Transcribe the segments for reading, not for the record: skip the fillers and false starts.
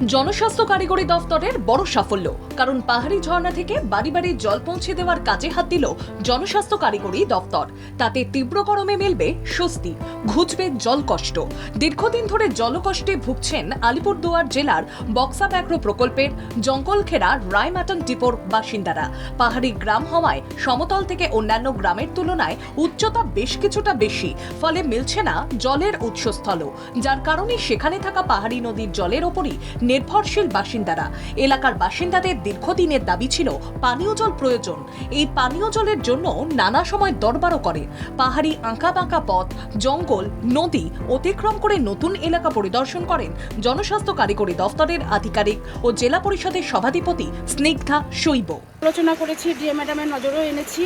জনস্বাস্থ্য কারিগরি দফতরের বড় সাফল্য, কারণ পাহাড়ি ঝর্ণা থেকে বাড়ি বাড়ি জল পৌঁছে দেওয়ার কাজে হাত দিল জনস্বাস্থ্য কারিগরি দফতর। তাতে তীব্র গরমে মিলবে স্বস্তি, ঘুচবে জল কষ্ট। দীর্ঘদিন ধরে জলকষ্টে ভুগছেন আলিপুরদুয়ার জেলার বক্সা ব্যাঘ্র প্রকল্পের জঙ্গলখেরা রায়মাটন ডিপোর বাসিন্দারা। পাহাড়ি গ্রাম হওয়ায় সমতল থেকে অন্যান্য গ্রামের তুলনায় উচ্চতা বেশ কিছুটা বেশি, ফলে মিলছে না জলের উৎসস্থল, যার কারণে সেখানে থাকা পাহাড়ি নদীর জলের ওপরই নির্ভরশীল বাসিন্দারা। এলাকার বাসিন্দাদের দীর্ঘদিনের দাবি ছিল পানীয় জল প্রয়োজন। এই পানীয় জলের জন্য নানা সময় দরবারও করে। পাহাড়ি আঁকাবাঁকা পথ, জঙ্গল, নদী অতিক্রম করে নতুন এলাকা পরিদর্শন করেন জনস্বাস্থ্য কারিগরি দফতরের আধিকারিক ও জেলা পরিষদের সভাধিপতি স্নিগ্ধা শৈব। আলোচনা করেছি, ডিএম ম্যাডামের নজরেও এনেছি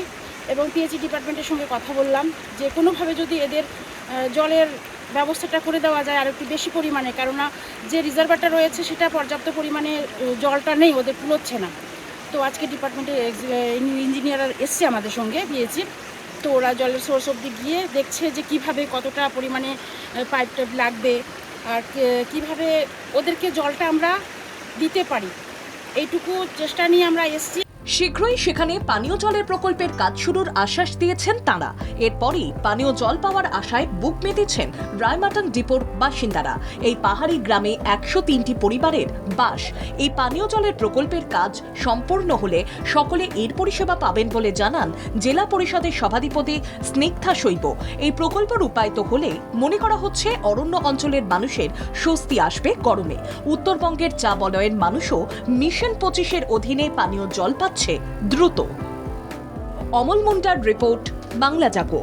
এবং পিএইচই ডিপার্টমেন্টের সঙ্গে কথা বললাম যে কোনোভাবে যদি এদের জলের ব্যবস্থাটা করে দেওয়া যায় আর একটু বেশি পরিমাণে, কেননা যে রিজার্ভারটা রয়েছে সেটা পর্যাপ্ত পরিমাণে জলটা নেই, ওদের কুলোচ্ছে না। তো আজকে ডিপার্টমেন্টের ইঞ্জিনিয়ার এসছে আমাদের সঙ্গে দিয়েছি, তো ওরা জলের সোর্স অবধি গিয়ে দেখছে যে কিভাবে কতটা পরিমাণে পাইপ টাইপ লাগবে আর কিভাবে ওদেরকে জলটা আমরা দিতে পারি, এইটুকু চেষ্টা নিয়ে আমরা এসছি। শীঘ্রই সেখানে পানীয় জলের প্রকল্পের কাজ শুরুর আশ্বাস দিয়েছেন তাঁরা। এরপরই পানীয় জল পাওয়ার আশায় বুক মেতেছেন রায়মাটন ডিপোর বাসিন্দারা। এই পাহাড়ি গ্রামে 103টি পরিবারের বাস। এই পানীয় জলের প্রকল্পের কাজ সম্পূর্ণ হলে সকলে এর পরিষেবা পাবেন বলে জানান জেলা পরিষদের সভাধিপতি স্নিগ্ধা শৈব। এই প্রকল্প রূপায়িত হলে মনে করা হচ্ছে অরণ্য অঞ্চলের মানুষের স্বস্তি আসবে গরমে। উত্তরবঙ্গের চা বলয়ের মানুষও মিশন 25-এর অধীনে পানীয় জল পাচ্ছে দ্রুত। অমল মুন্ডার রিপোর্ট, বাংলা জাগো।